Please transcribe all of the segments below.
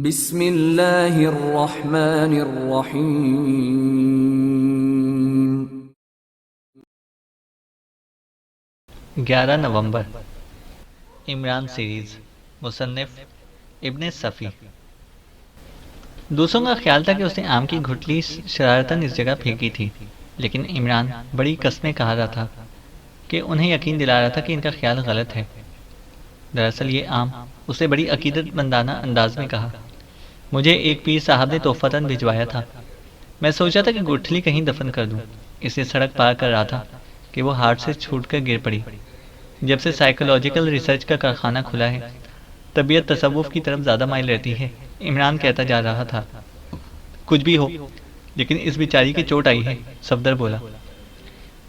बिस्मिल्लाहिर्रहमानिर्रहीम। 11 नवंबर। इमरान सीरीज। मुसन्निफ इब्ने सफ़ी। दूसरों का ख्याल था कि उसने आम की घुटली शरारतन इस जगह फेंकी थी, लेकिन इमरान बड़ी कस्में कहा रहा था कि उन्हें यकीन दिला रहा था कि इनका ख्याल गलत है। दरअसल ये आम उसे बड़ी अकीदतमंदाना अंदाज में कहा, मुझे एक पीर साहब ने तोहफतन भिजवाया था। मैं सोचा था कि गुठली कहीं दफन कर दूं। इसे सड़क पार कर रहा था कि वो हाथ से छूटकर गिर पड़ी। जब से साइकोलॉजिकल रिसर्च का कारखाना खुला है, तबीयत तसव्वुफ की तरफ ज़्यादा माइल रहती है। इमरान कहता जा रहा था। कुछ भी हो, लेकिन इस बेचारी की चोट आई है, सफदर बोला।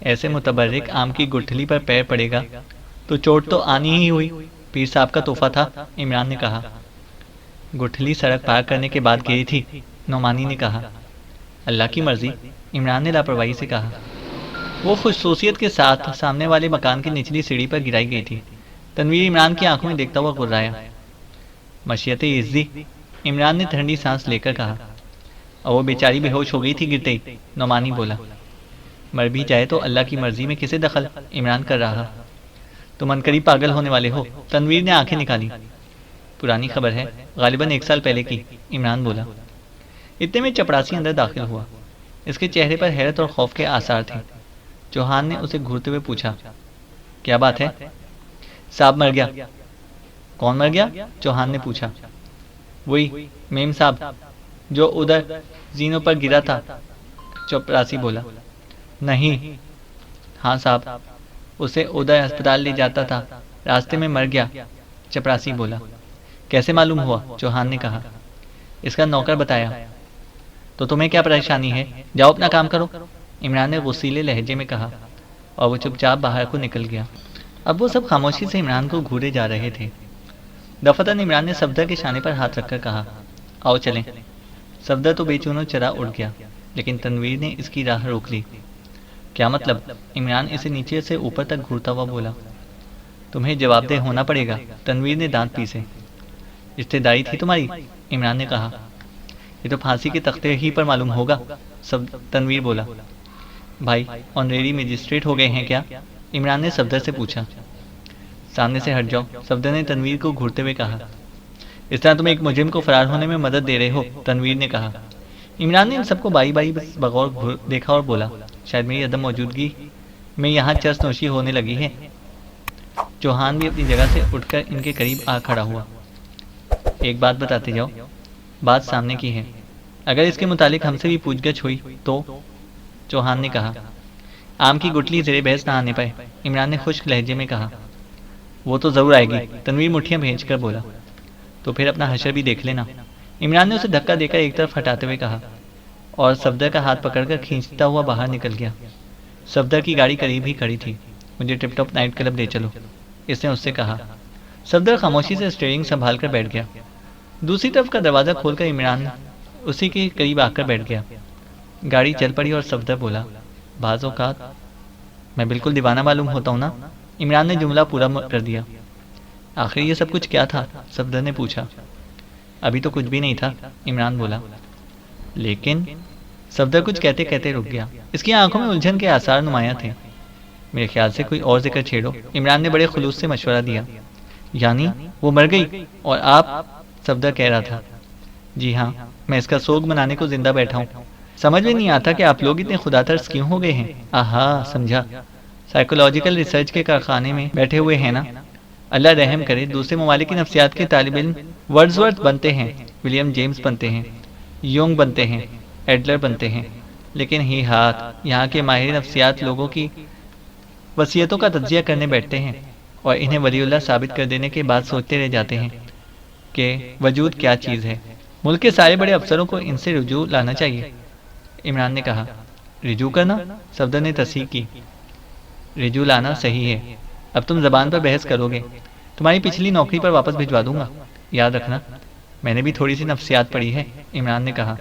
ऐसे मुतबर्रिक आम की गुठली पर पैर पड़ेगा तो चोट तो आनी ही हुई। पीर साहब का तोहफा था, इमरान ने कहा। गुठली सड़क पार करने के बाद गिरी थी, नौमानी ने कहा। अल्लाह की मर्जी, इमरान ने लापरवाही से कहा। वो खुशसूसियत के साथ सामने वाले मकान की निचली सीढ़ी पर गिराई गई थी। तनवीर इमरान की आंखों में देखता हुआ गुर्राया। मशीयत इज्जी, इमरान ने ठंडी सांस लेकर कहा। और वो बेचारी बेहोश हो गई थी गिरते ही, नौमानी बोला। मर भी जाए तो अल्लाह की मर्जी में किसे दखल, इमरान कर रहा। तुम अनकरीब पागल होने वाले हो, तनवीर ने आंखें निकाली। पुरानी खबर है, गालिबन 1 साल पहले की, इमरान बोला। इतने में चपरासी अंदर दाखिल हुआ। इसके चेहरे पर हैरत और खौफ के आसार थे। चौहान ने उसे घूरते हुए पूछा, क्या बात है? साहब मर गया। कौन मर गया? चौहान ने पूछा। वही मेम साहब, जो उधर जीनों पर गिरा था, चपरासी बोला। नहीं। हाँ साहब, उसे उधर अस्पताल ले जाता था, रास्ते में मर गया, चपरासी बोला। कैसे मालूम हुआ? चौहान ने कहा। इसका नौकर बताया। तो तुम्हें क्या परेशानी है? जाओ अपना काम करो, इमरान ने गुस्सीले लहजे में कहा, और वो चुपचाप बाहर को निकल गया। अब वो सब खामोशी से इमरान को घूरे जा रहे थे। दफतन इमरान ने सफदर के शाने पर हाथ रखकर कहा, आओ चलें। सफदर तो बेचैन चरा उड़ गया, लेकिन तनवीर ने इसकी राह रोक ली। क्या मतलब? इमरान इसे नीचे से ऊपर तक घूरता हुआ बोला। तुम्हें जवाबदेह होना पड़ेगा, तनवीर ने दांत पीसे। रिश्तेदारी थी तुम्हारी, इमरान ने कहा। ये तो फांसी के तख्ते ही पर मालूम होगा, सब तनवीर बोला। भाई ऑनरेरी मजिस्ट्रेट हो गए हैं क्या? इमरान ने सफदर से पूछा। सामने से हट जाओ, सफदर ने तनवीर को घूरते हुए कहा। इस तरह तुम एक मुजरिम को फरार होने में मदद दे रहे हो, तनवीर ने कहा। इमरान ने इन सबको बाई बाई बगौर देखा और बोला, शायद मेरी अदम मौजूदगी में यहाँ चर्च नोशी होने लगी है। चौहान भी अपनी जगह से उठकर इनके करीब आ खड़ा हुआ। एक बात बताते जाओ, बात सामने की है, अगर इसके मुतालिक हमसे भी पूछगछ हुई तो? चौहान ने कहा। आम की गुटली ज़ेरे बहस ना आने पाए, इमरान ने खुश्क लहजे में कहा। वो तो ज़रूर आएगी, तनवीर मुठ्ठियाँ भेज कर बोला। तो फिर अपना हशर भी देख लेना, इमरान ने उसे धक्का देकर एक तरफ हटाते हुए कहा, और सफदर का हाथ पकड़कर खींचता हुआ बाहर निकल गया। सफदर की गाड़ी करीब ही खड़ी थी। मुझे टिप टॉप नाइट क्लब ले चलो, इसने उससे कहा। सफदर खामोशी से स्टीयरिंग संभाल कर बैठ गया। दूसरी तरफ का दरवाज़ा खोलकर इमरान उसी के करीब आकर बैठ गया। गाड़ी चल पड़ी और सफदर बोला, बाज़ औक़ात मैं बिल्कुल दीवाना मालूम होता हूँ ना? इमरान ने जुमला पूरा कर दिया। आखिर ये सब कुछ क्या था? सफदर ने पूछा। अभी तो कुछ भी नहीं था, इमरान बोला। लेकिन सफदर कुछ कहते कहते रुक गया। इसकी आंखों में उलझन के आसार नुमाया थे। मेरे ख्याल से कोई और जिक्र छेड़ो, इमरान ने बड़े खुलूस से मशवरा दिया। यानी वो मर गई और आप? सफदर कह रहा था। जी हाँ, मैं इसका सोग मनाने को जिंदा बैठा हूँ। समझ में नहीं आता कि आप लोग इतने खुदातर्स क्यों हो गए हैं। आहा, समझा, साइकोलॉजिकल रिसर्च के कारखाने में बैठे हुए हैं ना? अल्लाह रहम करे, दूसरे ममालिक की नफ्सियात के तालिब इल्म वर्ड्सवर्थ बनते हैं, विलियम जेम्स बनते हैं, यूंग बनते हैं, एडलर बनते हैं, लेकिन ही हाथ यहाँ के माहिर नफ्सियात लोगों की वसीयतों का तज्जिया करने बैठते हैं और इन्हें वलीउल्लाह साबित कर देने के बाद सोचते रह जाते हैं कि वजूद क्या चीज़ है। मुल्क के सारे बड़े अफसरों को इनसे रुजू लाना चाहिए, इमरान ने कहा। रिजू करना? सफदर ने तस्दीक की। रिजू लाना सही है। अब तुम जबान पर बहस करोगे, तुम्हारी पिछली नौकरी पर वापस भिजवा दूंगा, याद रखना। मैंने भी थोड़ी सी नफ्सियात पढ़ी है, इमरान ने कहा।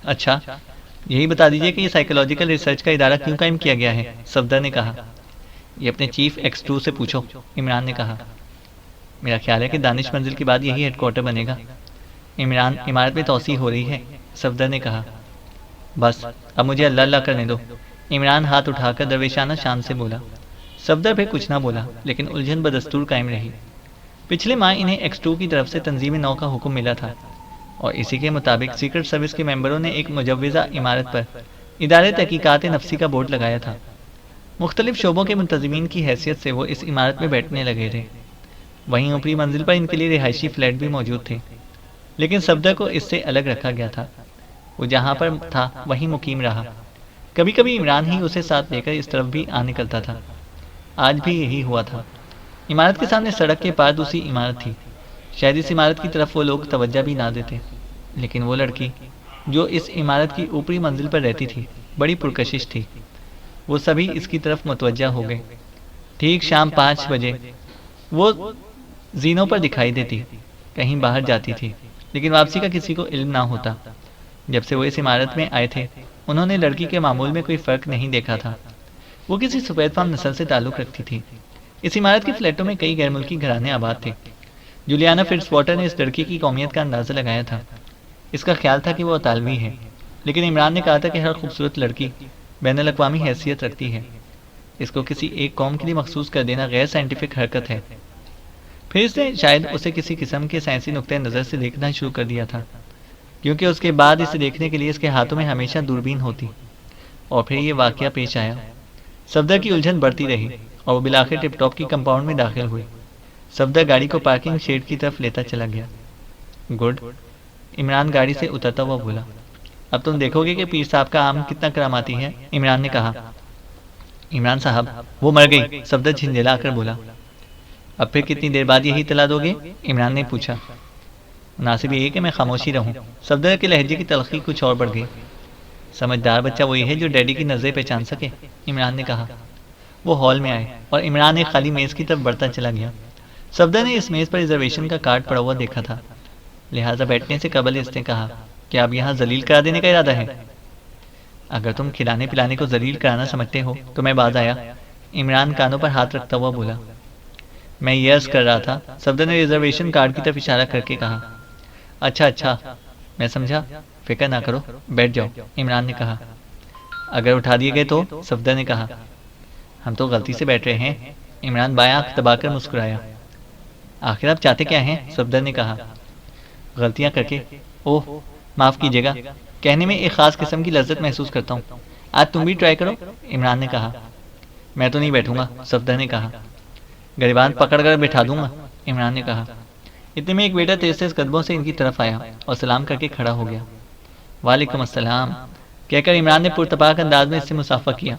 अच्छा, यही बता दीजिए कि ये साइकोलॉजिकल रिसर्च का इदारा क्यों कायम किया गया है, सफदर ने कहा। ये अपने चीफ X2 से पूछो, इमरान ने कहा। मेरा ख्याल है कि दानिश मंजिल के बाद यही हेडक्वार्टर बनेगा। इमरान, इमारत में तोसी हो रही है, सफदर ने कहा। बस अब मुझे अल्लाह अल्लाह करने दो, इमरान हाथ उठाकर दरवेशाना शान से बोला। सफदर फिर कुछ ना बोला, लेकिन उलझन बदस्तूर कायम रही। पिछले माह इन्हें X2 की तरफ से तंजीम नौ का हुक्म मिला था और इसी के मुताबिक सीक्रेट सर्विस के मेंबरों ने एक मुजव्वज़ा इमारत पर इदारे तहकीकात नफ्सी का बोर्ड लगाया था। मुख्तलिफ शोबों के मुंतज़मीन की हैसियत से वो इस इमारत में बैठने लगे थे। वहीं ऊपरी मंजिल पर इनके लिए रिहायशी फ्लैट भी मौजूद थे, लेकिन सफदर को इससे अलग रखा गया था। वो जहाँ पर था वहीं मुकीम रहा। कभी कभी इमरान ही उसे साथ लेकर इस तरफ भी आ निकलता था। आज भी यही हुआ था। इमारत के सामने सड़क के पार दूसरी इमारत थी। शायद इस इमारत की तरफ वो लोग तवज्जो भी ना देते, लेकिन वो लड़की जो इस इमारत की ऊपरी मंजिल पर रहती थी बड़ी पुरकशिश थी। वो सभी इसकी तरफ मुतवज्जा हो गए। ठीक शाम 5 बजे वो जीनों पर दिखाई देती, कहीं बाहर जाती थी, लेकिन वापसी का किसी को इल्म ना होता। जब से वो इस इमारत में आए थे उन्होंने लड़की के मामूल में कोई फ़र्क नहीं देखा था। वो किसी सफ़ेद फार्म नस्ल से ताल्लुक़ रखती थी। इस इमारत के फ्लैटों में कई गैर मुल्की घराने आबाद थे। जूलियाना फिट्ज़वाटर ने इस लड़की की कौमियत का अंदाज़ा लगाया था। इसका ख्याल था कि वो इतालवी है, लेकिन इमरान ने कहा था कि हर खूबसूरत लड़की बैनुल अक़वामी हैसियत रखती है। इसको किसी एक कौम के लिए मखसूस कर देना गैर साइंटिफिक हरकत है। फिर इसने शायद उसे किसी किस्म के साइंसी नुक्ते नज़र से देखना शुरू कर दिया था, क्योंकि उसके बाद इसे देखने के लिए इसके हाथों में हमेशा दूरबीन होती। और फिर ये वाक़या पेश आया। सफदर की उलझन बढ़ती रही और वो बिलाखिर टिपटॉप की कंपाउंड में दाखिल हुई। सफदर गाड़ी को पार्किंग शेड की तरफ लेता चला गया। गुड, इमरान गाड़ी से उतरता हुआ बोला। अब तुम देखोगे कि पीर साहब का आम कितना करामाती है, इमरान ने कहा। इमरान साहब, वो मर गई, सफदर झिंझिला कर बोला। अब फिर कितनी देर बाद यही इतला दोगे, इमरान ने पूछा। मुनासिब ये कि मैं खामोशी रहूं। सफदर के लहजे की तलखी कुछ और बढ़ गई। समझदार बच्चा वही है जो डैडी की नज़रें पहचान सके, इमरान ने कहा। वो हॉल में आए और इमरान एक खाली मेज़ की तरफ बढ़ता चला गया। सफदर ने इस मेज़ पर रिजर्वेशन का कार्ड पड़ा हुआ देखा था, लिहाजा बैठने से कबल इसने कहा कि अब यहाँ जलील करा देने का इरादा है। अगर तुम खिलाने पिलाने को जलील कराना समझते हो तो मैं बाज आया, इमरान कानों पर हाथ रखता हुआ बोला। मैं ये अर्ज कर रहा था, सफदर ने रिजर्वेशन कार्ड की तरफ इशारा करके कहा। अच्छा अच्छा, मैं समझा, फिक्र ना करो, बैठ जाओ, इमरान ने कहा। अगर उठा दिए गए तो, सफदर ने कहा। हम तो गलती से बैठ रहे हैं, इमरान बायां आंख दबाकर मुस्कुराया। आखिर आप चाहते क्या हैं, सफदर ने कहा। गलतियां करके, ओह माफ़ कीजिएगा, कहने में एक ख़ास किस्म की लज्जत महसूस करता हूँ। आज तुम भी ट्राई करो, इमरान ने कहा। मैं तो नहीं बैठूंगा, सफदर ने कहा। गरिबान पकड़ कर बैठा दूंगा, इमरान ने कहा। इतने में एक बेटा तेज कदमों से इनकी तरफ आया और सलाम करके खड़ा हो गया। वालेकुम अस्सलाम कहकर इमरान ने पुरतपाक अंदाज में इससे मुसाफा किया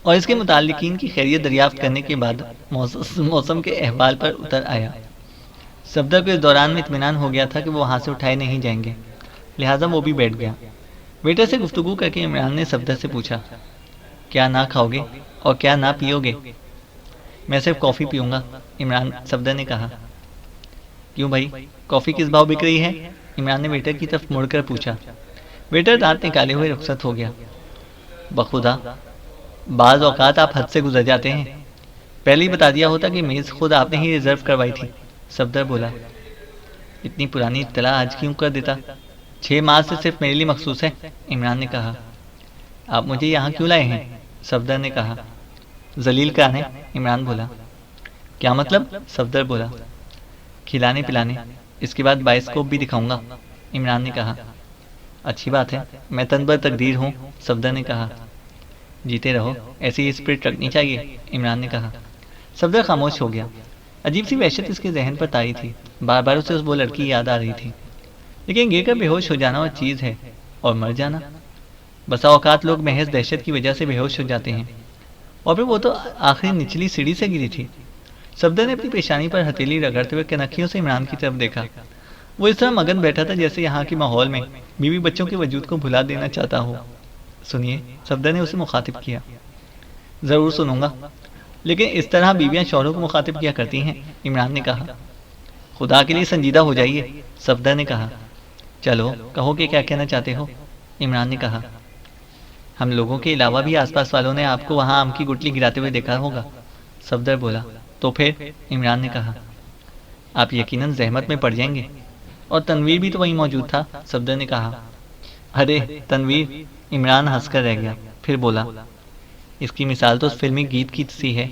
और इसके मुताल्लिकीन की खैरियत दरियाफ्त करने के बाद मौसम के अहवाल पर उतर आया। सफदर को इस दौरान में इत्मीनान हो गया था कि वो वहाँ से उठाए नहीं जाएंगे, लिहाजा वो भी बैठ गया। वेटर से गुफ्तगू करके इमरान ने सफदर से पूछा, क्या ना खाओगे और क्या ना पियोगे? मैं सिर्फ कॉफ़ी पीऊँगा, इमरान सफदर ने कहा। क्यों भाई, कॉफ़ी किस भाव बिक रही है? इमरान ने वेटर की तरफ मुड़कर पूछा। वेटर दांत निकाले हुए रुखसत हो गया। बखुदा, बाज़ औकात आप हद से गुजर जाते हैं। पहले ही बता दिया होता कि मेज़ खुद आपने ही रिजर्व करवाई थी, सफदर बोला। इतनी पुरानी इत्तला आज क्यों कर देता? 6 माह से सिर्फ मेरे लिए मखसूस है, इमरान ने कहा। आप मुझे यहाँ क्यों लाए हैं? सफदर ने कहा। जलील कराने, इमरान बोला। क्या मतलब? सफदर बोला। खिलाने पिलाने, इसके बाद बाइस्कोप भी दिखाऊंगा, इमरान ने कहा। अच्छी बात है, मैं तनबर तकदीर हूँ, सफदर ने कहा। जीते रहो, ऐसी ही स्पिरिट रखनी चाहिए, इमरान ने कहा। सफदर खामोश हो गया। अजीब सी वहशत इसके जहन पर तारी थी। बार बार उसे वो लड़की याद आ रही थी। लेकिन गिर कर बेहोश हो जाना और चीज़ है, और मर जाना। बसा औकात लोग महज दहशत की वजह से बेहोश हो जाते हैं, और फिर वो तो आखिरी निचली सीढ़ी से गिरी थी। सफदर ने अपनी पेशानी पर हथेली रगड़ते हुए कनखियों से इमरान की तरफ देखा। वो इस तरह मगन बैठा था जैसे यहाँ के माहौल में बीवी बच्चों के वजूद को भुला देना चाहता हो। सुनिए, सफदर ने उसे मुखातिब किया। ज़रूर सुनूंगा, लेकिन इस तरह बीवियाँ शौहरों को मुखातिब किया करती हैं, इमरान ने कहा। खुदा के लिए संजीदा हो जाइए, सफदर ने कहा। चलो कहो कि क्या कहना चाहते हो, इमरान ने कहा। हम लोगों के अलावा भी आसपास वालों ने आपको वहाँ आम की गुटली गिराते हुए देखा होगा, सफदर बोला। तो फिर, इमरान ने कहा। आप यकीनन जहमत में पड़ जाएंगे। और तनवीर भी तो वहीं मौजूद था, सफदर ने कहा। अरे तनवीर, इमरान हंसकर रह गया, फिर बोला, इसकी मिसाल तो उस फिल्मी गीत की सी है,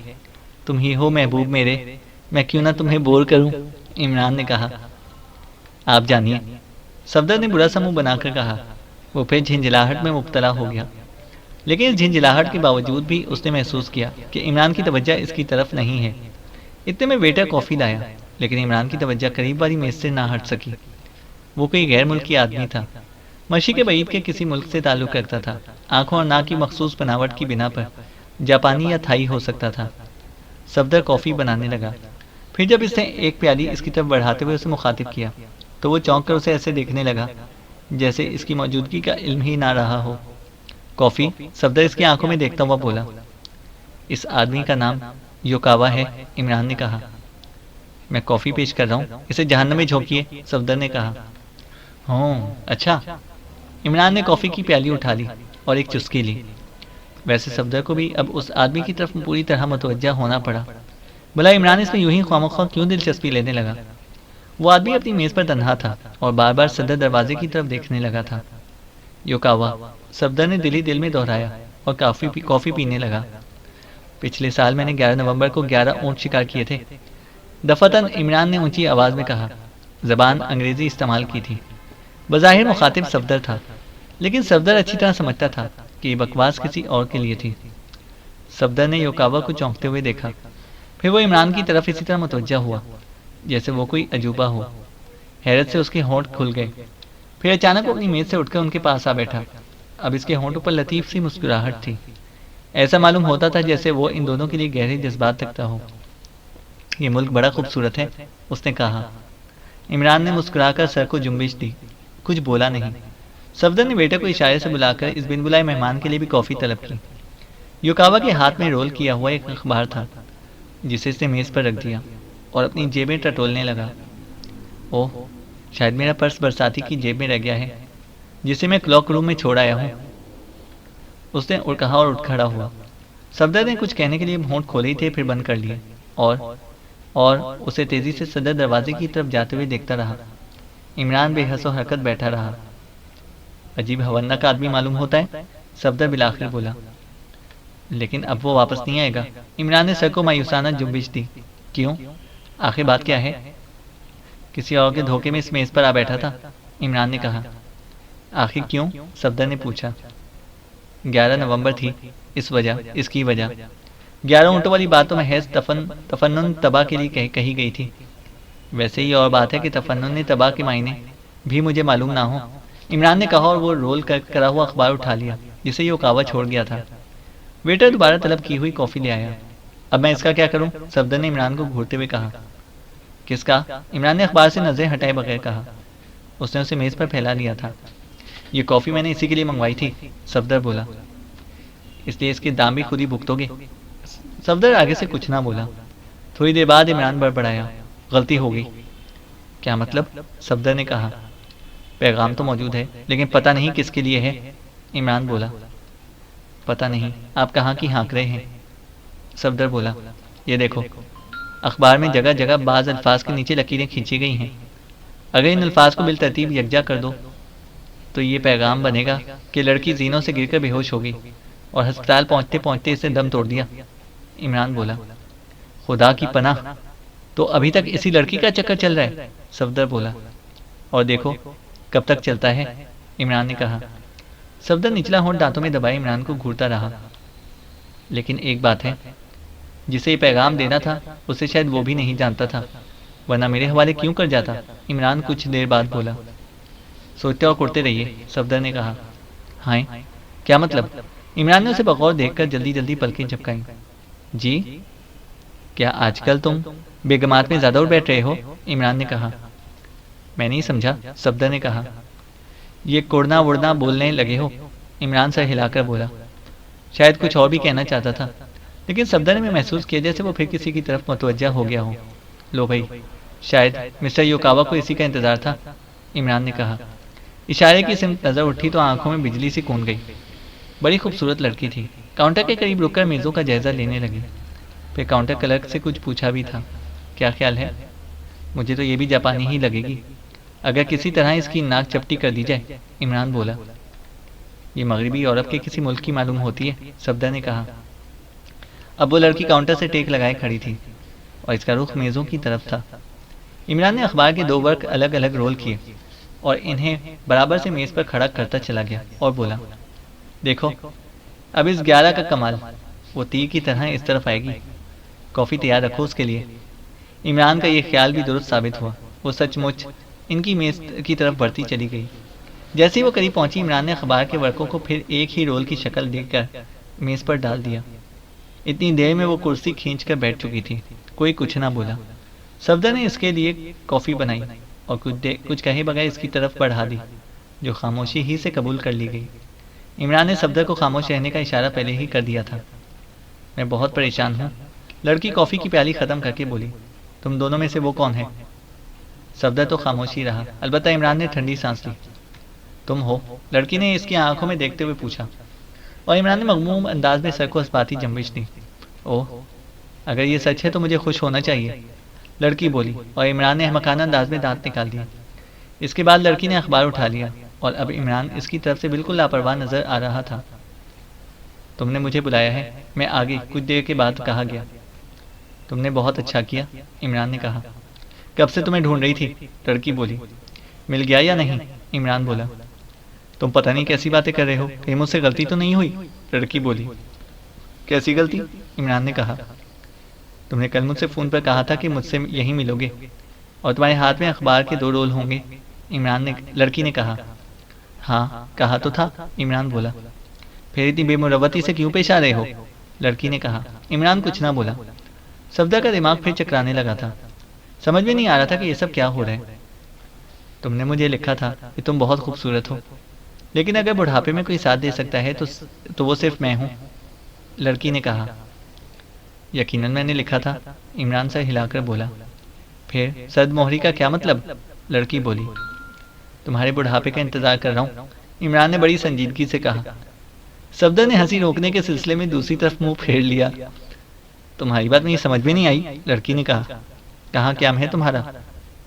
तुम ही हो महबूब मेरे, मैं क्यों ना तुम्हें बोर करूं। इमरान ने कहा। आप जानिए, सफदर ने बुरा सा मुंह बनाकर कहा। वो फिर झिंझलाहट में मुब्तला हो गया, लेकिन इस झिंझलाहट के बावजूद भी उसने महसूस किया कि इमरान की तवज्जो इसकी तरफ नहीं है। इतने में वेटर कॉफ़ी लाया, लेकिन इमरान की तवज्जो करीब वाली मेज से ना हट सकी। वो कोई गैर मुल्की आदमी था, मशीक बईद के किसी मुल्क से ताल्लुक़ रखता था। आंखों और नाक की मखसूस बनावट की बिना पर जापानी या थाई हो सकता था। सफदर कॉफ़ी बनाने लगा। फिर जब इसने एक प्याली इसकी तरफ बढ़ाते हुए उसे मुखातिब किया, तो वो चौंक कर उसे ऐसे देखने लगा जैसे इसकी मौजूदगी का इल्म ही ना रहा हो। कॉफ़ी, सफदर इसकी आंखों में देखता हुआ बोला। इस आदमी का नाम योकावा है, इमरान ने कहा। मैं कॉफ़ी पेश कर रहा हूँ, इसे जहन्नम में झोंकिए, सफदर ने कहा। हाँ अच्छा। इमरान ने कॉफ़ी की प्याली उठा ली और एक चुस्की ली। वैसे सफदर को भी अब उस आदमी की तरफ पूरी तरह मुतवज्जा होना पड़ा। भला इमरान इसमें यूं ही ख्वामख्वा क्यों दिलचस्पी लेने लगा। वो आदमी अपनी मेज़ पर तन्हा था और बार बार सदर दरवाजे की तरफ देखने लगा था। योकावा, सफदर ने दिल ही दिल में दोहराया और कॉफ़ी पीने लगा। पिछले साल मैंने 11 नवंबर को 11 ऊँट शिकार किए थे। दफातन इमरान ने ऊंची आवाज़ में कहा। ज़बान अंग्रेज़ी इस्तेमाल की थी। बज़ाहिर मुखातिब सफदर था, लेकिन सफदर अच्छी तरह समझता था कि ये बकवास किसी और के लिए थी। सफदर ने योकावा को चौंकते हुए देखा, फिर वो इमरान की तरफ इसी तरह मुतवज्जा हुआ जैसे वो कोई अजूबा हो। हैरत से उसके होंठ खुल गए। फिर अचानक वो अपनी मेज़ से उठकर उनके पास आ बैठा। अब इसके होंठों पर लतीफ़ सी मुस्कुराहट थी। ऐसा मालूम होता था जैसे वो इन दोनों के लिए गहरे जज्बात रखता हो। ये मुल्क बड़ा खूबसूरत है, उसने कहा। इमरान ने मुस्कुराकर सर को जुम्बिश दी, कुछ बोला नहीं। सफदर ने बेटे को इशारे से बुलाकर इस बिन बुलाए मेहमान के लिए भी कॉफ़ी तलब की। योकावा के हाथ में रोल किया हुआ एक अखबार था, जिसे इसने मेज़ पर रख दिया और अपनी जेबें टटोलने लगा। ओह, शायद मेरा पर्स बरसाती की जेब में रह गया है, जिसे मैं क्लॉक रूम में छोड़ आया हूँ, उसने कहा और उठ खड़ा हुआ। सफदर ने कुछ कहने के लिए होंठ खोले ही थे, फिर बंद कर लिए और उसे तेजी से सदर दरवाजे की तरफ जाते हुए देखता रहा। इमरान बेहसो हरकत बैठा रहा। अजीब हवन्नक आदमी मालूम होता है, सफदर बिलाखिर बोला। लेकिन अब वो वापस नहीं आएगा। इमरान ने सर को मायूसाना जुम्बिश दी। क्यों? आखिर बात क्या है? किसी और के धोखे में इस मेज पर आ बैठा था, इमरान ने कहा। आखिर क्यों? सफदर ने पूछा। 11 नवंबर थी, इस वजह, इसकी वजह। 11 ऊँटों वाली बात तो महज तफन्नुन तबाह के लिए कही गई थी। वैसे ही और बात है कि तफन्नुन तबाह के मायने भी मुझे मालूम ना हो, इमरान ने कहा और वो रोल करा हुआ अखबार उठा लिया जिसे योकावा छोड़ गया था। वेटर दोबारा तलब की हुई कॉफ़ी ले आया। अब मैं इसका क्या करूं? सफदर ने इमरान को घूरते हुए कहा। किसका? इमरान ने अखबार से नजरें हटाए बगैर कहा। उसने उसे मेज़ पर फैला लिया था। ये कॉफ़ी मैंने इसी के लिए मंगवाई थी, सफदर बोला। इसलिए इसके दाम भी खुद ही भुगतोगे? सफदर आगे से कुछ ना बोला। थोड़ी देर बाद इमरान बड़बड़ाया। गलती हो गई। क्या मतलब? सफदर ने कहा। पैगाम तो मौजूद है, लेकिन पता नहीं किसके लिए है, इमरान बोला। पता नहीं, आप कहाँ की हाँक रहे हैं? सफदर बोला। ये देखो, अखबार में जगह जगह बाज़ अल्फाज के नीचे लकीरें खींची गई हैं। अगर इन अल्फाज को बिलतरतीब यकजा कर दो तो ये पैगाम बनेगा कि लड़की जीनों से गिरकर बेहोश हो गई और अस्पताल पहुंचते पहुंचते इसने दम तोड़ दिया, इमरान बोला। खुदा की पनाह, तो अभी तक इसी लड़की का चक्कर चल रहा है, सफदर बोला। और देखो कब तक चलता है, इमरान ने कहा। सफदर निचला होंठ दांतों में दबाए इमरान को घूरता रहा। लेकिन एक बात है, जिसे ये पैगाम देना था उसे शायद वो भी नहीं जानता था, वरना मेरे हवाले क्यों कर जाता, इमरान कुछ देर बाद बोला। सोचते और कुड़ते रहिए, सफदर ने कहा। हाय, क्या मतलब? इमरान ने उसे बगौर देखकर जल्दी जल्दी पलकें झपकाईं। जी? क्या आजकल तुम बेगमात में ज़्यादा उड़ बैठ रहे हो, इमरान ने कहा। मैं नहीं समझा, सफदर ने कहा। ये कुड़ना वुड़ना बोलने लगे हो, इमरान सर हिलाकर बोला। शायद कुछ और भी कहना चाहता था, लेकिन सफदर ने महसूस किया जैसे वो फिर किसी की तरफ मुतवज्जा हो गया हो। लो भाई, शायद मिस्टर योकावा को इसी का इंतज़ार था, इमरान ने कहा। इशारे की सिमत नज़र उठी तो आंखों में बिजली सी कूद गई। बड़ी खूबसूरत लड़की थी। काउंटर के करीब रुककर मेज़ों का जायज़ा लेने लगी। फिर काउंटर क्लर्क से कुछ पूछा भी था। क्या ख्याल है? मुझे तो ये भी जापानी ही लगेगी। अगर किसी तरह इसकी नाक चपटी कर दी जाए, इमरान बोला। ये मगरबी यूरोप के किसी मुल्क की मालूम होती है, सफदर ने कहा। अब वो लड़की काउंटर से टेक लगाए खड़ी थी और इसका रुख मेज़ों की तरफ था। इमरान ने अखबार के 2 वर्क अलग अलग रोल किए और इन्हें बराबर से मेज़ पर खड़ा करता चला गया और बोला, देखो अब इस 11 का कमाल, वो तीर की तरह इस तरफ आएगी। कॉफ़ी तैयार रखो उसके लिए। इमरान का ये ख्याल भी दुरुस्त साबित हुआ। वो सचमुच इनकी मेज़ की तरफ बढ़ती चली गई। जैसे ही वो करीब पहुंची, इमरान ने अखबार के वर्कों को फिर एक ही रोल की शक्ल देकर मेज़ पर डाल दिया। इतनी देर में वो कुर्सी खींचकर बैठ चुकी थी। कोई कुछ ना बोला। सफदर ने इसके लिए कॉफ़ी बनाई और कुछ कहे बगैर इसकी तरफ बढ़ा दी, जो खामोशी ही से कबूल कर ली गई। इमरान ने सफदर को खामोश रहने का इशारा पहले ही कर दिया था। मैं बहुत परेशान हूँ, लड़की कॉफ़ी की प्याली ख़त्म करके बोली। तुम दोनों में से वो कौन है? सफदर तो खामोश ही रहा। अलबत्ता इमरान ने ठंडी सांस ली। तुम हो, लड़की ने इसकी आंखों में देखते हुए पूछा और इमरान ने मगमूम अंदाज में सर को इस्बाती जंबिश दी। ओह, अगर ये सच है तो मुझे खुश होना चाहिए, लड़की बोली और इमरान ने अहमकाना अंदाज में दांत निकाल दिए। इसके बाद लड़की ने अखबार उठा लिया और अब इमरान इसकी तरफ से बिल्कुल लापरवाह नजर आ रहा था। तुमने मुझे बुलाया है, मैं आ गई, कुछ देर के बाद कहा गया। तुमने बहुत अच्छा किया, इमरान ने कहा। कब से तुम्हें ढूंढ रही थी, लड़की बोली। मिल गया या नहीं, इमरान बोला। तुम पता नहीं कैसी बातें कर रहे हो, कहीं मुझसे गलती तो नहीं हुई, लड़की बोली। कैसी गलती, इमरान ने कहा। तुमने कल मुझसे फ़ोन पर कहा था कि मुझसे यहीं मिलोगे और तुम्हारे हाथ में अखबार के 2 रोल होंगे, लड़की ने कहा। हाँ, कहा तो था, इमरान बोला। फिर इतनी बेमुरवती से क्यों पेश आ रहे हो, लड़की ने कहा। इमरान कुछ ना बोला। सफदर का दिमाग फिर चकराने लगा था। समझ में नहीं आ रहा था कि ये सब क्या हो रहा है। तुमने मुझे लिखा था कि तुम बहुत खूबसूरत हो, लेकिन अगर बुढ़ापे में कोई साथ दे सकता है तो वो सिर्फ मैं हूँ, लड़की ने कहा। यकीनन मैंने लिखा था, इमरान सर हिलाकर बोला। फिर सद मोहरी का क्या मतलब, लड़की बोली। तुम्हारे बुढ़ापे का इंतजार कर रहा हूँ, इमरान ने बड़ी संजीदगी से कहा। सफदर ने हंसी रोकने के सिलसिले में दूसरी तरफ मुंह फेर लिया। तुम्हारी बात मुझे समझ में नहीं आई, लड़की ने कहा। कहाँ क्या है तुम्हारा,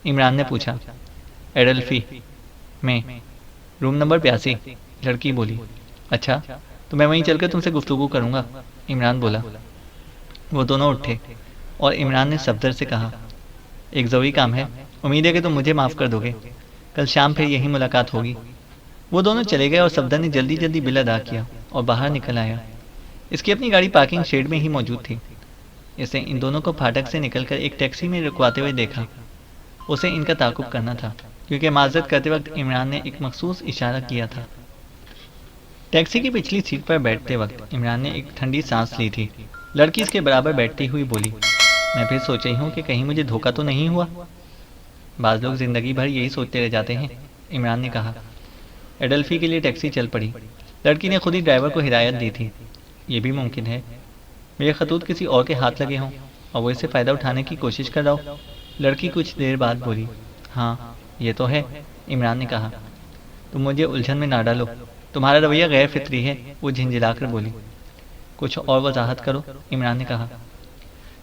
इमरान ने पूछा। एडल्फी में, रूम नंबर 82, लड़की बोली। अच्छा, तो मैं वहीं चलकर तुमसे गुफ्तगू करूंगा, इमरान बोला। वो दोनों उठे और इमरान ने सफदर से कहा, एक ज़रूरी काम है, उम्मीद है कि तुम मुझे माफ़ कर दोगे, कल शाम फिर यही मुलाकात होगी। वो दोनों चले गए और सफदर ने जल्दी जल्दी बिल अदा किया और बाहर निकल आया। इसकी अपनी गाड़ी पार्किंग शेड में ही मौजूद थी। इसे इन दोनों को फाटक से निकलकर एक टैक्सी में रुकवाते हुए देखा। उसे इनका ताकुब करना था, क्योंकि माजरत करते वक्त इमरान ने एक मखसूस इशारा किया था। टैक्सी की पिछली सीट पर बैठते वक्त इमरान ने एक ठंडी सांस ली थी। लड़की इसके बराबर बैठती हुई बोली, मैं फिर सोच रही हूँ कि कहीं मुझे धोखा तो नहीं हुआ। बाज़ लोग ज़िंदगी भर यही सोचते रह जाते हैं, इमरान ने कहा। एडल्फी के लिए टैक्सी चल पड़ी। लड़की ने खुद ही ड्राइवर को हिदायत दी थी, ये भी मुमकिन है मेरे खतूत किसी और के हाथ लगे हों और वो इससे फ़ायदा उठाने की कोशिश कर रहा हो। लड़की कुछ देर बाद बोली। हाँ, ये तो है, इमरान ने कहा। तुम मुझे उलझन में ना डालो, तुम्हारा रवैया गैर फितरी है, वो झिंझिलाकर बोली। कुछ और वजाहत करो, इमरान ने कहा।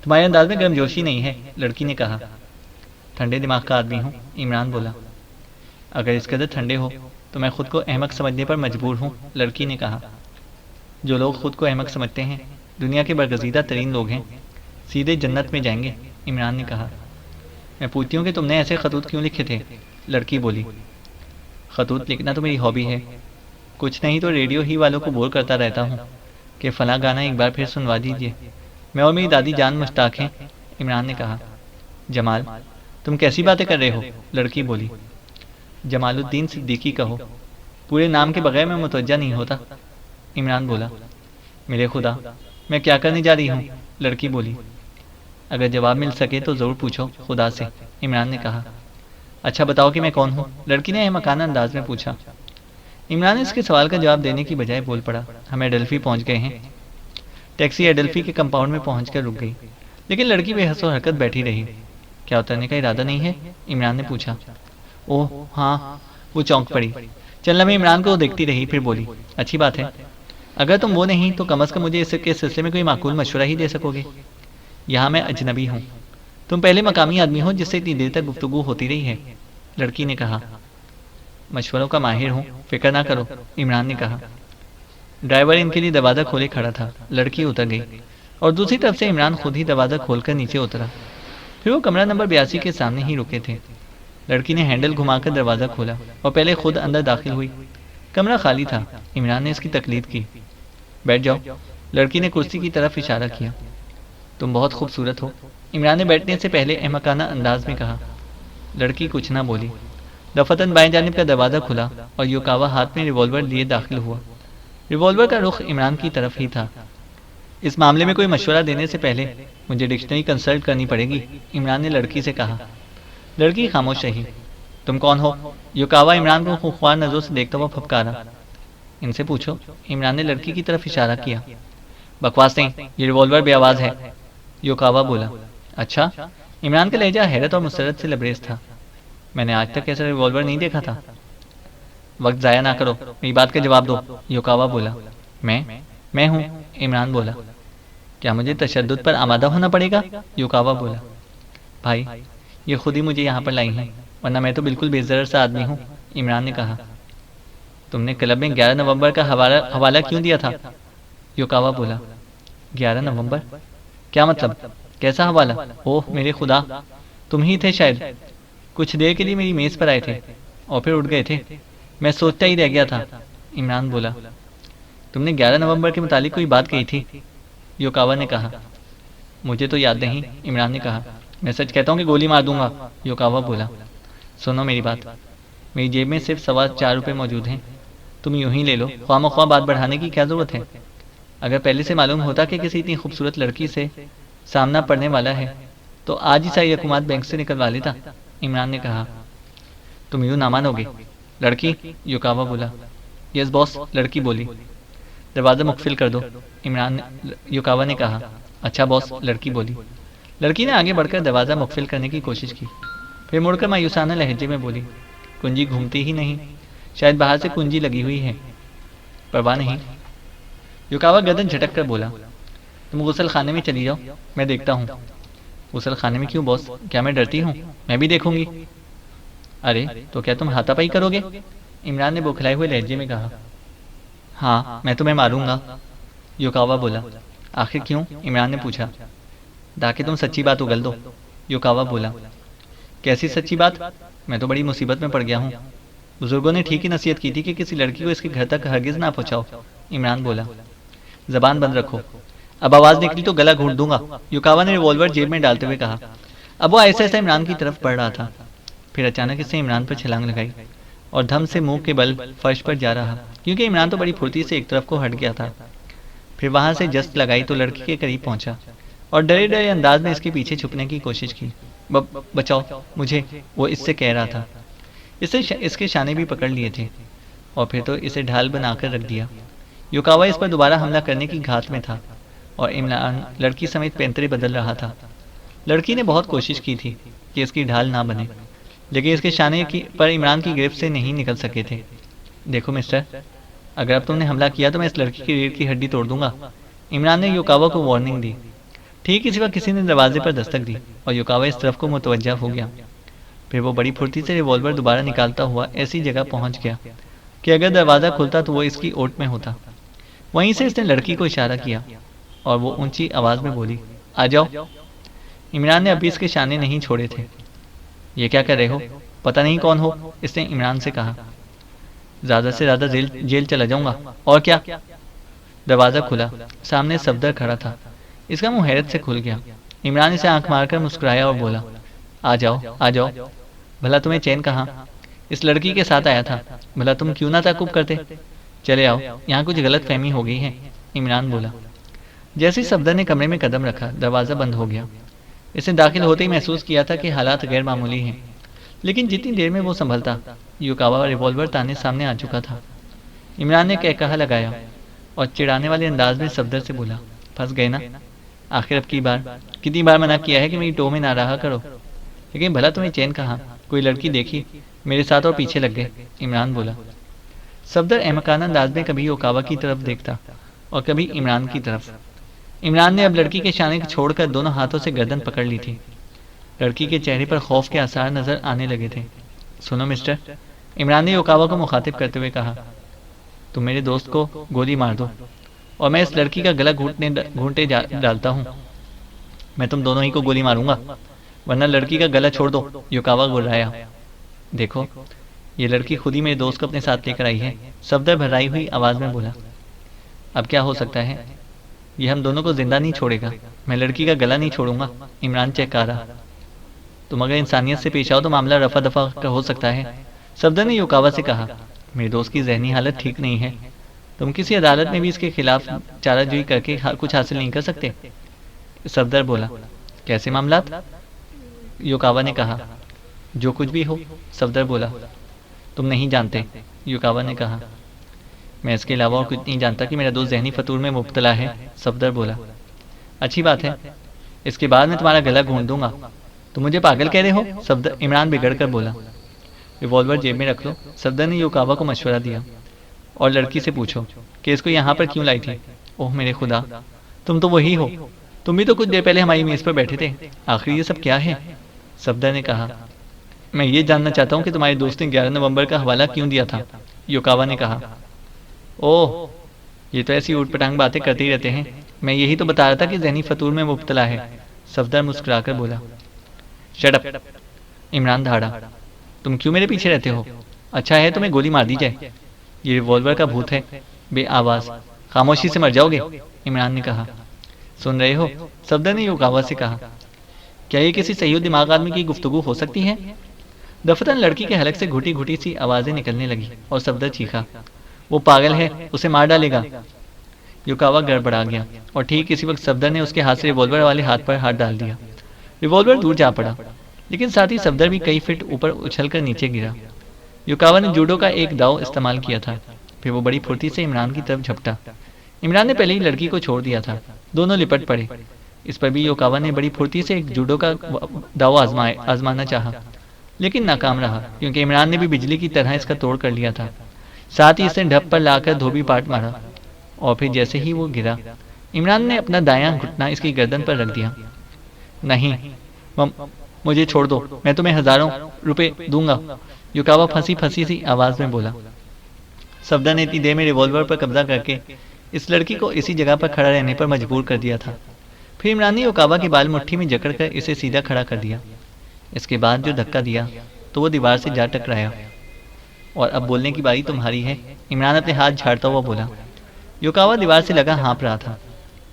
तुम्हारे अंदाज में गर्मजोशी नहीं है, लड़की ने कहा। ठंडे दिमाग का आदमी हूँ, इमरान बोला। अगर इस कदर ठंडे हो तो मैं खुद को अहमक समझने पर मजबूर हूँ, लड़की ने कहा। जो लोग खुद को अहमक समझते हैं दुनिया के बरगजीदा तरीन लोग हैं, सीधे जन्नत में जाएंगे, इमरान ने कहा। मैं पूछती हूँ कि तुमने ऐसे खतूत क्यों लिखे थे, लड़की बोली। खतूत लिखना तो मेरी हॉबी है, कुछ नहीं तो रेडियो ही वालों को बोर करता रहता हूँ कि फ़लाँ गाना एक बार फिर सुनवा दीजिए। मैं और मेरी दादी जान मुश्ताक हैं, इमरान ने कहा। जमाल, तुम कैसी बातें कर रहे हो, लड़की बोली। जमालुद्दीन सिद्दीकी कहो, पूरे नाम के बगैर मैं मुतवज्जा नहीं होता, इमरान बोला। मेरे खुदा, मैं क्या करने जा रही हूँ, लड़की बोली। अगर जवाब मिल सके तो ज़रूर पूछो खुदा से, इमरान ने कहा। अच्छा बताओ कि मैं कौन हूँ, लड़की ने मकाना अंदाज में पूछा। इमरान ने इसके सवाल का जवाब देने की बजाय बोल पड़ा। हम एडल्फी पहुँच गए हैं। टैक्सी एडल्फी के कंपाउंड में पहुँचकर रुक गई, लेकिन लड़की बेहसो हरकत बैठी रही। क्या उतरने का इरादा नहीं है, इमरान ने पूछा। ओह हाँ, वो चौंक पड़ी। चलना में इमरान को देखती रही, फिर बोली, अच्छी बात है। अगर तुम वो नहीं तो कम अज़ कम मुझे इसके सिलसिले में कोई माकूल मशवरा ही दे सकोगे। यहाँ मैं अजनबी हूँ, तुम पहले मकामी आदमी हो जिससे इतनी देर तक गुफ्तगू होती रही है। लड़की ने कहा। मशवरों का माहिर हूँ, फिक्र ना करो, इमरान ने कहा। ड्राइवर इनके लिए दरवाज़ा खोले खड़ा था। लड़की उतर गई और दूसरी तरफ से इमरान खुद ही दरवाज़ा खोलकर नीचे उतरा। फिर वो कमरा नंबर 82 के सामने ही रुके थे। लड़की ने हैंडल घुमाकर दरवाज़ा खोला और पहले खुद अंदर दाखिल हुई। कमरा खाली था। इमरान ने इसकी तकलीद की। बैठ जाओ, लड़की ने कुर्सी की तरफ इशारा किया। तुम बहुत खूबसूरत हो, इमरान ने बैठने से पहले अहमकाना अंदाज में कहा। लड़की कुछ ना बोली। दफतन बाएं जानिब का दरवाज़ा खुला और युकावा हाथ में रिवॉल्वर लिए दाखिल हुआ। रिवॉल्वर का रुख इमरान की तरफ ही था। इस मामले में कोई मशवरा देने से पहले मुझे डिक्शनरी कंसल्ट करनी पड़ेगी, इमरान ने लड़की से कहा। लड़की खामोश रही। तुम कौन हो? युकावा इमरान को खुख्वार नज़रों से देखता हुआ फपकारा। इनसे पूछो, इमरान ने लड़की की तरफ इशारा किया। बकवास नहीं, ये रिवॉल्वर बेआवाज़ है, युकावा बोला। अच्छा? इमरान का लहजा हैरत और मुसरत से लबरेज था। मैंने आज तक ऐसा रिवॉल्वर नहीं देखा था। वक्त ज़ाया ना करो, मेरी बात का जवाब दो, युकावा बोला। मैं हूँ, इमरान बोला। क्या मुझे तशद्दुद पर आमादा होना पड़ेगा? युकावा बोला। भाई, ये खुद ही मुझे यहाँ पर लाई हैं, वरना मैं तो बिल्कुल बेज़रर सा आदमी हूँ, इमरान ने कहा। तुमने क्लब में 11 नवंबर का हवाला क्यों दिया था? युकावा बोला। 11 नवंबर? क्या मतलब? कैसा हवाला? ओह मेरे खुदा, तुम ही थे शायद। कुछ देर के लिए मेरी मेज़ पर आए थे और फिर उठ गए थे। मैं सोचता ही रह गया था, इमरान बोला। तुमने 11 नवंबर के मुतालिक कोई बात कही थी, युकावा ने कहा। मुझे तो याद नहीं, इमरान ने कहा। मैं सच कहता हूँ कि गोली मार दूंगा, युकावा बोला। सुनो मेरी बात, मेरी जेब में सिर्फ 4.25 रुपये मौजूद हैं। तुम यूं ही ले लो, ख्वामख्वा बात बढ़ाने की क्या ज़रूरत है? अगर पहले से मालूम होता कि किसी इतनी खूबसूरत लड़की से सामना पड़ने वाला है तो आज ही सारी रकूमात बैंक से निकलवा लेता, इमरान ने कहा। तुम यूं ना मानोगे। लड़की? युकावा बोला। यस बॉस, लड़की बोली। दरवाज़ा मुकफिल कर दो, युकावा ने कहा। अच्छा बॉस, लड़की बोली। लड़की ने आगे बढ़कर दरवाज़ा मुकफिल करने की कोशिश की, फिर मुड़कर मायूसाना लहजे में बोली। कुंजी घूमती ही नहीं, शायद बाहर से कुंजी लगी हुई है। परवाह नहीं, युकावा गर्दन झटक कर बोला। तुम गुसल खाने में चली जाओ, मैं देखता हूँ। गुसल खाने में क्यों बॉस? क्या मैं डरती हूँ? मैं भी देखूंगी। अरे तो क्या तुम हाथापाई करोगे? इमरान ने बौखलाए हुए लहजे में कहा। हाँ, मैं तुम्हें मारूंगा, युकावा बोला। आखिर क्यों? इमरान ने पूछा। ताकि तुम सच्ची बात उगल दो, युकावा बोला। कैसी सच्ची बात? मैं तो बड़ी मुसीबत में पड़ गया हूँ। बुजुर्गों ने ठीक ही नसीहत की थी कि किसी लड़की को इसके घर तक हरगिज ना पहुँचाओ, इमरान बोला। जबान बंद रखो, अब आवाज़ निकली तो गला घोंट दूंगा, युकावा ने रिवॉल्वर जेब में डालते हुए कहा। अब वो ऐसे ऐसे इमरान की तरफ बढ़ रहा था। फिर अचानक इसने इमरान पर छलांग लगाई और धम से मुंह के बल फर्श पर जा रहा, क्योंकि इमरान तो बड़ी फुर्ती से एक तरफ को हट गया था। फिर वहां से जस्ट लगाई तो लड़की के करीब पहुंचा और डरे डरे अंदाज में इसके पीछे छुपने की कोशिश की। बचाओ मुझे, वो इससे कह रहा था। इसके शाने भी पकड़ लिए थे और फिर तो इसे ढाल बनाकर रख दिया। युकावा इस पर दोबारा हमला करने की घात में था और इमरान लड़की समेत पैंतरे बदल रहा था। लड़की ने बहुत कोशिश की थी कि इसकी ढाल ना बने, लेकिन इसके शाने पर इमरान की गिरफ्त से नहीं निकल सके थे। देखो मिस्टर, अगर अब तुमने हमला किया तो मैं इस लड़की की रीढ़ की हड्डी तोड़ दूंगा, इमरान ने युकावा को वार्निंग दी। ठीक इसी वक्त किसी ने दरवाजे पर दस्तक दी और युकावा इस तरफ को मुतवज्जा हो गया। फिर वो बड़ी फुर्ती से रिवॉल्वर दोबारा निकालता हुआ ऐसी जगह पहुंच गया कि अगर दरवाज़ा खुलता तो वो इसकी ओट में होता। वहीं से इसने लड़की को इशारा किया और वो ऊंची आवाज़ में बोली, आ जाओ। इमरान ने अभी इसके शाने नहीं छोड़े थे। ये क्या कर रहे हो? पता नहीं कौन हो, इसने इमरान से कहा। ज़्यादा से ज़्यादा जेल चला जाऊंगा, और क्या? दरवाज़ा खुला, सामने सफदर खड़ा था। इसका मुंह हैरत से खुल गया। इमरान इसे आंख मारकर मुस्कुराया और बोला, आ जाओ आ जाओ। भला तुम्हें चैन कहाँ? इस लड़की के साथ आया था, भला तुम क्यों ना ताकुब करते? चले आओ, यहाँ कुछ गलत फहमी हो गई है, इमरान बोला। जैसे ही सफदर ने कमरे में कदम रखा, दरवाज़ा बंद हो गया। इसने दाखिल होते ही महसूस किया था कि हालात गैर मामूली हैं, लेकिन जितनी देर में वो संभलता, युकावा रिवॉल्वर ताने सामने आ चुका था। इमरान ने कहकहा लगाया और चिढ़ाने वाले अंदाज में सफदर से बोला, फंस गए ना? आखिर अब की बार, कितनी बार मना किया है कि मेरी टो में ना रहा करो। लेकिन भला तुम्हें चैन कहाँ? कोई लड़की देखी, मेरे साथ और पीछे लग गए, इमरान बोला। सफदर अहमकाना अंदाज में कभी युकावा की तरफ देखता और कभी इमरान की तरफ। इमरान ने अब लड़की के शाने को छोड़कर दोनों हाथों से गर्दन पकड़ ली थी। लड़की के चेहरे पर खौफ के आसार नजर आने लगे थे। सुनो मिस्टर, इमरान ने युकावा को मुखातिब करते हुए कहा, तुम मेरे दोस्त को गोली मार दो और मैं इस लड़की का गला घूंटे डालता हूँ। मैं तुम दोनों ही को गोली मारूंगा, वरना लड़की का गला छोड़ दो। युकावा गुर्राया। देखो, ये लड़की खुद ही मेरे दोस्त को अपने साथ लेकर आई है, सफदर भर्राई हुई आवाज में बोला। अब क्या हो सकता है, ये हम दोनों को जिंदा नहीं छोड़ेगा। मैं लड़की का गला नहीं छोड़ूंगा, इमरान चहकारा। तुम अगर इंसानियत से पेश आओ तो मामला रफा दफा का हो सकता है, सफदर ने युकावा से कहा। मेरे दोस्त की जहनी हालत ठीक नहीं है, तुम किसी अदालत में भी इसके खिलाफ चाराजोई करके कुछ हासिल नहीं कर सकते। सफदर बोला। कैसे मामलात? युकावा ने कहा। जो कुछ भी हो, सफदर बोला। तुम नहीं जानते, युकावा ने कहा। मैं इसके अलावा और कुछ नहीं जानता कि मेरा दोस्त जहनी फतूर में मुब्तला है, सफदर बोला। अच्छी बात है, इसके बाद मैं तुम्हारा गला घूंट दूंगा। तुम मुझे पागल कह रहे हो, सफदर इमरान बिगड़ कर बोला। रिवॉल्वर जेब में रख लो, सफदर ने युकावा को मशवरा दिया। और लड़की से पूछो कि इसको यहाँ पर क्यों लाई थी। ओह मेरे खुदा, तुम तो वही हो, तुम भी तो कुछ देर पहले हमारी मेज पर बैठे थे। आखिर ये सब क्या है? सफदर ने कहा। मैं ये जानना चाहता हूँ कि तुम्हारे दोस्त ने 11 नवंबर का हवाला क्यों दिया था, युकावा ने कहा। ओह, ये तो ऐसी ऊटपटांग बातें करते ही रहते हैं। मैं यही तो बता रहा था कि जहनी फतूर में मुब्तला है, सफदर मुस्कुराकर बोला। शट अप, इमरान धाड़ा। तुम क्यों मेरे पीछे रहते हो? अच्छा है तुम्हें गोली मार दी जाए, ये रिवॉल्वर का भूत है। बे आवाज, खामोशी से मर जाओगे, इमरान ने कहा। सुन रहे हो, सफदर ने युकावा से कहा। क्या ये किसी सही दिमाग आदमी की गुफ्तगू हो सकती है? दफतन लड़की के हलक से घुटी घुटी सी आवाजें निकलने लगी और सफदर चीखा। वो पागल है, उसे मार डालेगा। युकावा गड़बड़ा गया और ठीक इसी वक्त सफदर ने उसके हाथ से रिवॉल्वर वाले हाथ पर हाथ डाल दिया। रिवॉल्वर दूर जा पड़ा, लेकिन साथ ही सफदर भी कई फीट ऊपर उछलकर नीचे गिरा। युकावा ने जूडो का एक दाव इस्तेमाल किया था, फिर वो बड़ी फुर्ती से इमरान की तरफ झपटा। इमरान ने पहले ही लड़की को छोड़ दिया था, दोनों लिपट पड़े। इस पर भी युकावा ने बड़ी फुर्ती से एक जूडो का दाव आजमाना चाहा, लेकिन नाकाम रहा, क्योंकि इमरान ने भी बिजली की तरह इसका तोड़ कर लिया था। साथ ही इसने ढप पर लाकर धोबी पाट मारा, और फिर जैसे ही वो गिरा, इमरान ने अपना दायां घुटना इसकी गर्दन पर रख दिया। नहीं, मुझे छोड़ दो, मैं तुम्हें हजारों रुपए दूंगा, युकावा फंसी फंसी सी आवाज में बोला। सफदर ने इतनी देर में रिवॉल्वर पर कब्जा करके इस लड़की को इसी जगह पर खड़ा रहने पर मजबूर कर दिया था। फिर इमरान ने युकावा के बाल मुट्ठी में जकड़कर इसे सीधा खड़ा कर दिया। इसके बाद जो धक्का दिया तो वो दीवार से जा टकराया। और अब बोलने की बारी तुम्हारी है, इमरान अपने हाथ झाड़ता हुआ बोला। युकावा दीवार से लगा हाँप रहा था।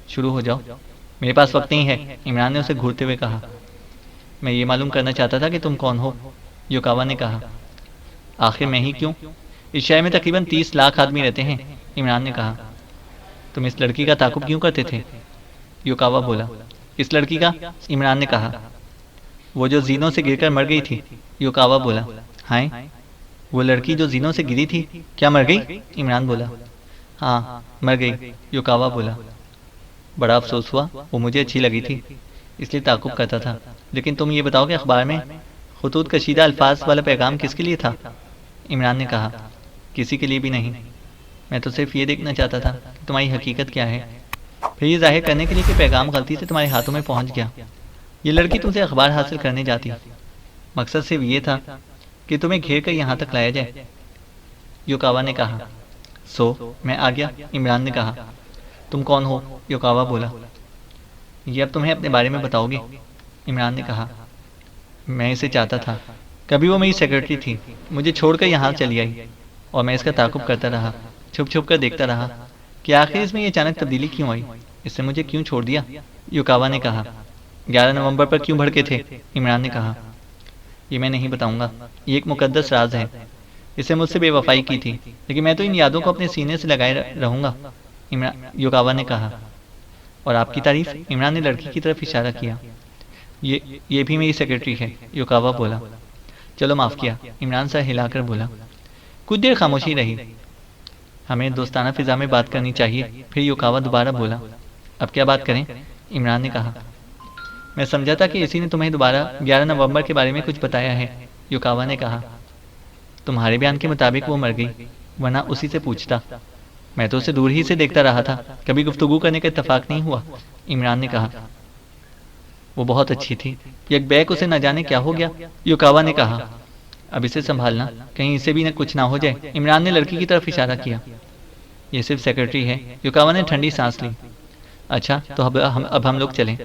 शुरू हो जाओ, मेरे पास वक्त नहीं है, इमरान ने उसे घूरते हुए कहा। मैं ये मालूम करना चाहता था कि तुम कौन हो, युकावा ने कहा। आखिर मैं ही क्यों, इस शहर में तकरीबन 30 लाख आदमी रहते हैं, इमरान ने कहा। तुम इस लड़की का ताकुब क्यों करते थे, युकावा बोला। इस लड़की का, इमरान ने कहा। वो जो जीनों से गिरकर मर गई थी, युकावा बोला। हाय, वो लड़की जो जीनों से गिरी थी, क्या मर गई, इमरान बोला। हाँ मर गई, युकावा बोला। बड़ा अफसोस हुआ, वो मुझे अच्छी लगी थी, इसलिए ताकुब करता था। लेकिन तुम ये बताओ कि अखबार में खुतूत कशीदा अल्फाज वाला पैगाम किसके लिए था, इमरान ने कहा। किसी के लिए भी नहीं, मैं तो सिर्फ ये देखना चाहता था कि तुम्हारी हकीकत क्या है, फिर ये जाहिर करने के लिए कि पैगाम गलती से तुम्हारे हाथों में पहुंच गया। ये लड़की तुमसे अखबार हासिल करने जाती, मकसद सिर्फ ये था कि तुम्हें घेर कर यहाँ तक लाया जाए, युकावा ने कहा। सो मैं आ गया, इमरान ने कहा। तुम कौन हो, युकावा बोला। ये अब तुम्हें अपने बारे में बताओगे, इमरान ने कहा। मैं इसे चाहता था, कभी वो मेरी सेक्रेटरी थी, मुझे छोड़कर यहाँ चली आई, और मैं इसका ताकुब करता रहा, छुप छुप कर देखता रहा कि आखिर इसमें ये अचानक तब्दीली क्यों आई, इसने मुझे क्यों छोड़ दिया, युकावा ने कहा। 11 नवंबर पर क्यों भड़के थे, इमरान ने कहा। ये मैं नहीं बताऊंगा, ये एक मुकद्दस राज है, इससे मुझसे बेवफाई की थी, लेकिन मैं तो इन यादों को अपने सीने से लगाए रहूंगा, युकावा ने कहा। और आपकी तारीफ, इमरान ने लड़की की तरफ इशारा किया। ये भी मेरी सेक्रेटरी है, युकावा बोला। चलो माफ किया, इमरान सा हिलाकर बोला। कुछ देर खामोशी रही। हमें दोस्ताना फिजा में बात करनी चाहिए, फिर युकावा दोबारा बोला। अब क्या बात करें, इमरान ने कहा। मैं समझा था कि इसी ने तुम्हें दोबारा 11 नवंबर के बारे में कुछ बताया है, युकावा ने कहा। तुम्हारे बयान के मुताबिक वो मर गई, वरना उसी से पूछता। मैं तो उसे दूर ही से देखता रहा था, कभी गुफ्तगू करने का इत्तेफाक नहीं हुआ, इमरान ने कहा। वो बहुत अच्छी थी, यकबैक उसे न जाने क्या हो गया, युकावा ने कहा। अब इसे संभालना, कहीं इसे भी न कुछ ना हो जाए। इमरान ने लड़की की तरफ इशारा किया। ये सिर्फ सेक्रेटरी है। युकावा ने ठंडी सांस ली। अच्छा, तो अब हम लोग चलें।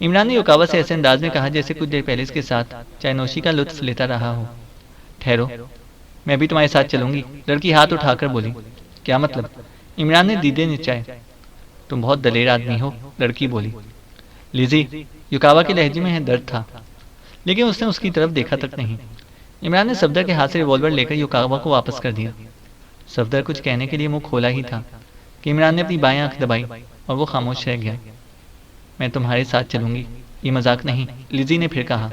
इमरान ने युकावा से ऐसे अंदाज में कहा जैसे कुछ देर पहले इसके साथ चायनोशी का लुत्फ लेता रहा हो। ठहरो, मैं भी तुम्हारे साथ चलूंगी। लड़की हाथ उठाकर बोली। क्या मतलब? इमरान ने दीदे निचाए। तुम बहुत दलेर आदमी हो, लड़की बोली। लिजी, युकावा के लहजे में दर्द था, लेकिन उसने उसकी तरफ देखा तक नहीं। इमरान ने सफदर के हाथ से रिवॉल्वर लेकर युकावा को वापस कर दिया। सफदर कुछ कहने के लिए मुंह खोला ही था कि इमरान ने अपनी बाएं आंख दबाई और वो खामोश रह गया। मैं तुम्हारे साथ चलूंगी, ये मजाक नहीं, लिजी ने फिर कहा।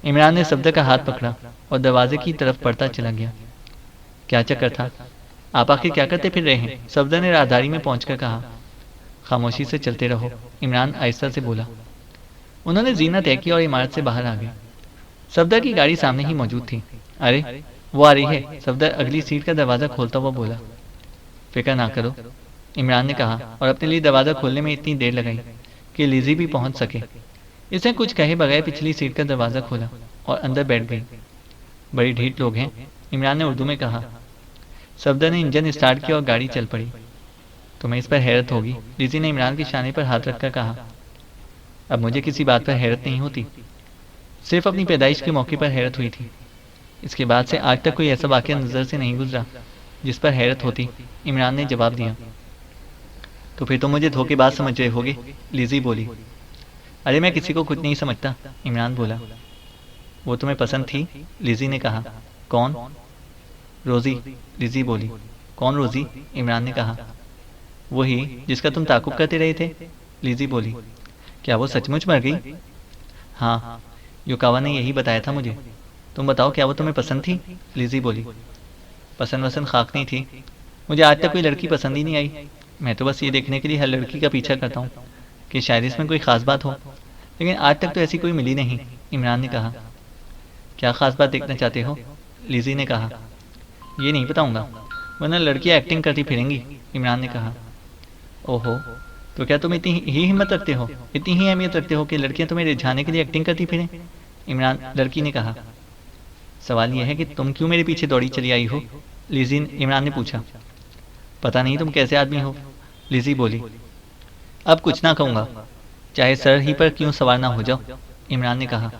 इमरान ने सफदर का हाथ पकड़ा और दरवाजे की तरफ बढ़ता चला गया। क्या चक्कर था? आप आखिर क्या करते फिर रहे हैं? सफदर ने राहदारी में पहुंचकर कहा। खामोशी से चलते रहो, इमरान आहिस्ता से बोला। उन्होंने जीना तय की और इमारत से बाहर आ गए। सफदर की गाड़ी सामने ही मौजूद थी। अरे, वो आ रही है, सफदर अगली सीट का दरवाज़ा खोलता हुआ बोला। फिक्र ना करो, इमरान ने कहा और अपने लिए दरवाज़ा खोलने में इतनी देर लगाई कि लिजी भी पहुंच सके। इसने कुछ कहे बगैर पिछली सीट का दरवाज़ा खोला और अंदर बैठ गई। बड़ी ढीठ लोग हैं, इमरान ने उर्दू में कहा। सफदर ने इंजन स्टार्ट किया और गाड़ी चल पड़ी। तुम्हें इस पर हैरत होगी, लिजी ने इमरान के शाने पर हाथ रखकर कहा। अब मुझे किसी बात पर हैरत नहीं होती, सिर्फ अपनी पैदाइश के मौके पर हैरत हुई थी। इसके बाद से आज तक कोई ऐसा वाक़या नज़र से नहीं गुजरा जिस पर हैरत होती, इमरान ने जवाब दिया। तो फिर तो मुझे धोखेबाज समझ रहे होगे, लिजी बोली। अरे मैं किसी को कुछ नहीं समझता, इमरान बोला। वो तुम्हें पसंद थी? लिजी ने कहा। कौन? रोज़ी, लिजी बोली। कौन रोज़ी? इमरान ने कहा। वही जिसका तुम ताकुब करते रहे थे, लिजी बोली। क्या वो सचमुच मर गई? हाँ, युकावा ने यही बताया था मुझे। तुम बताओ, क्या वो तुम्हें पसंद थी? लिजी बोली। पसंद वसंद खाक नहीं थी, मुझे आज तक कोई लड़की पसंद ही नहीं आई। मैं तो बस ये देखने के लिए हर लड़की का पीछा करता हूँ कि शायद इसमें कोई ख़ास बात हो, लेकिन आज तक तो ऐसी कोई मिली नहीं, इमरान ने कहा। क्या ख़ास बात देखना चाहते हो? लिजी ने कहा। ये नहीं बताऊँगा, वरना लड़कियाँ एक्टिंग करती फिरेंगी, इमरान ने कहा। ओहो, तो क्या तुम इतनी ही हिम्मत रखते हो, इतनी ही अहमियत रखते हो कि लड़कियां तुम्हें रिझाने के लिए एक्टिंग करती फिरें? इमरान, लड़की ने कहा। सवाल यह है कि तुम क्यों मेरे पीछे दौड़ी चली आई हो? लिजी, इमरान ने पूछा। पता नहीं तुम कैसे आदमी हो, लिजी बोली। अब कुछ ना कहूँगा, चाहे सर ही पर क्यों सवार ना हो जाओ, इमरान ने कहा।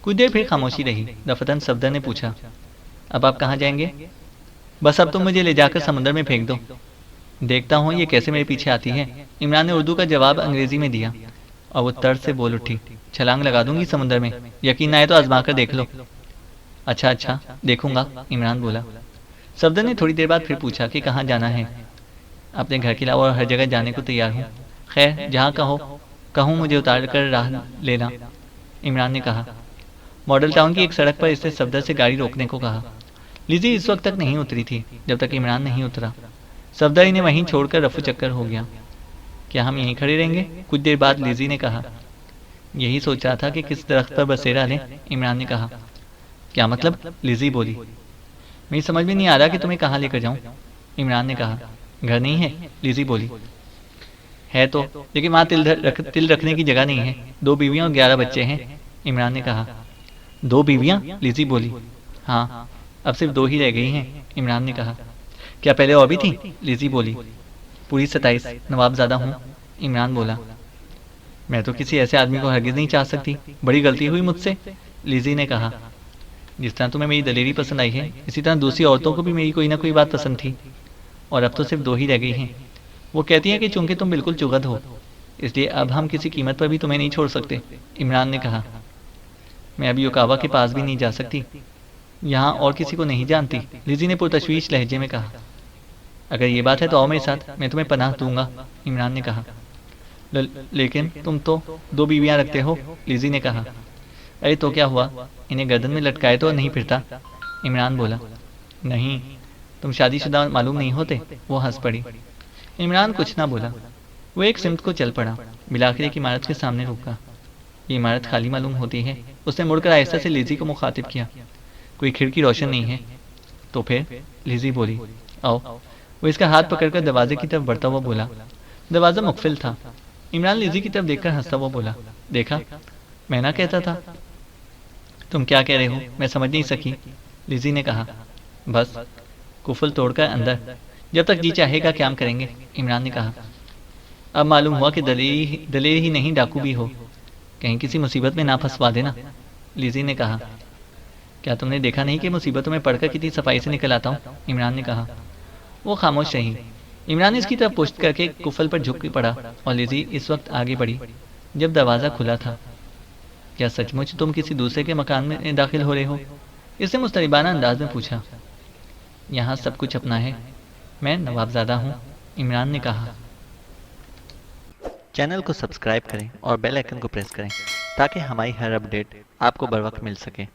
कुछ देर फिर खामोशी रही। दफतन सफदर ने पूछा। अब आप कहाँ जाएंगे? बस अब तुम मुझे ले जाकर समुद्र में फेंक दो, देखता हूँ ये कैसे मेरे पीछे आती है, इमरान ने उर्दू का जवाब अंग्रेजी में दिया और वो तर्ज से बोल उठी। छलांग लगा दूंगी समुद्र में, यकीन आए तो आजमा कर देख लो। अच्छा अच्छा, देखूंगा, इमरान बोला। सफदर ने थोड़ी देर बाद फिर पूछा कि कहाँ जाना है। अपने घर के अलावा और हर जगह जाने को तैयार हूँ, खैर जहाँ कहूँ मुझे उतार कर राह लेना, इमरान ने कहा। मॉडल टाउन की एक सड़क पर इसने सफदर से गाड़ी रोकने को कहा। लिजी इस वक्त तक नहीं उतरी थी जब तक इमरान नहीं उतरा। सफदर इन्हें वहीं छोड़कर रफू चक्कर हो गया। क्या हम यहीं खड़े रहेंगे? कुछ देर बाद लिजी ने कहा। यही सोच रहा था कि किस दरख्त पर बसेरा लें, इमरान ने कहा। क्या मतलब? लिजी बोली। मेरी समझ में नहीं आ रहा कि तुम्हें कहाँ लेकर जाऊँ, इमरान ने कहा। घर नहीं है, लिजी बोली। है तो, लेकिन वहाँ तिल रखने की जगह नहीं है। 2 बीवियाँ और 11 बच्चे हैं, इमरान ने कहा। 2 बीवियाँ? लिजी बोली। हाँ, अब सिर्फ 2 ही रह गई हैं, इमरान ने कहा। क्या पहले और भी थी? लिजी बोली। पूरी 27, नवाबजादा हूँ, इमरान बोला। मैं तो किसी ऐसे आदमी को हरगिज़ नहीं चाह सकती, बड़ी गलती हुई मुझसे, लिजी ने कहा। जिस तरह तुम्हें मेरी दलेरी पसंद आई है, इसी तरह दूसरी औरतों को भी मेरी कोई ना कोई बात पसंद थी, और अब तो सिर्फ 2 ही रह गई हैं। वो कहती हैं कि चूंकि तुम बिल्कुल चुगत हो, इसलिए अब हम किसी कीमत पर भी तुम्हें नहीं छोड़ सकते, इमरान ने कहा। मैं अभी युकावा के पास भी नहीं जा सकती, यहाँ और किसी को नहीं जानती, लिजी ने पुरतशवीश लहजे में कहा। अगर ये बात है तो आओ मेरे साथ, मैं तुम्हें पनाह दूंगा, इमरान ने कहा। लेकिन तुम तो 2 बीवियाँ रखते हो, लिजी ने कहा। अरे तो क्या हुआ, इन्हें गर्दन में लटकाए तो नहीं फिरता, इमरान बोला। नहीं, तुम शादीशुदा मालूम नहीं होते, वो हंस पड़ी। इमरान कुछ ना बोला, वो एक सिमत को चल पड़ा। बिलाखिर एक इमारत के सामने रुका। ये इमारत खाली मालूम होती है, उसने मुड़कर आहिस्ता से लिजी को मुखातिब किया। कोई खिड़की रोशन नहीं है। तो फिर, लिजी बोली। आओ। वो इसका हाथ पकड़कर दरवाजे की तरफ बढ़ता हुआ बोला। दरवाज़ा मुकफिल था। इमरान लिजी की तरफ देखकर हंसता हुआ बोला। देखा, मैं ना कहता था। तुम क्या कह रहे हो, मैं समझ नहीं सकी, लिज़ी ने कहा। बस कुफल तोड़कर अंदर, जब तक जी चाहेगा क्या करेंगे, इमरान ने कहा। अब मालूम हुआ कि दलेर ही नहीं डाकू भी हो, कहीं किसी मुसीबत में ना फंसवा देना, लिज़ी ने कहा। क्या तुमने देखा नहीं कि मुसीबतों में पड़कर कितनी सफाई से निकल आता हूँ, इमरान ने कहा। वो खामोश रही। इमरान इसकी तरफ पुश्त करके कुफल पर झुक पड़ा और लिज़ी इस वक्त आगे बढ़ी जब दरवाज़ा खुला था। क्या सचमुच तुम किसी दूसरे के मकान में दाखिल हो रहे हो? इसने मुस्तरिबाना अंदाज में पूछा। यहाँ सब कुछ अपना है, मैं नवाबजादा हूँ, इमरान ने कहा। चैनल को सब्सक्राइब करें और बेल आइकन को प्रेस करें ताकि हमारी हर अपडेट आपको बर वक्त मिल सके।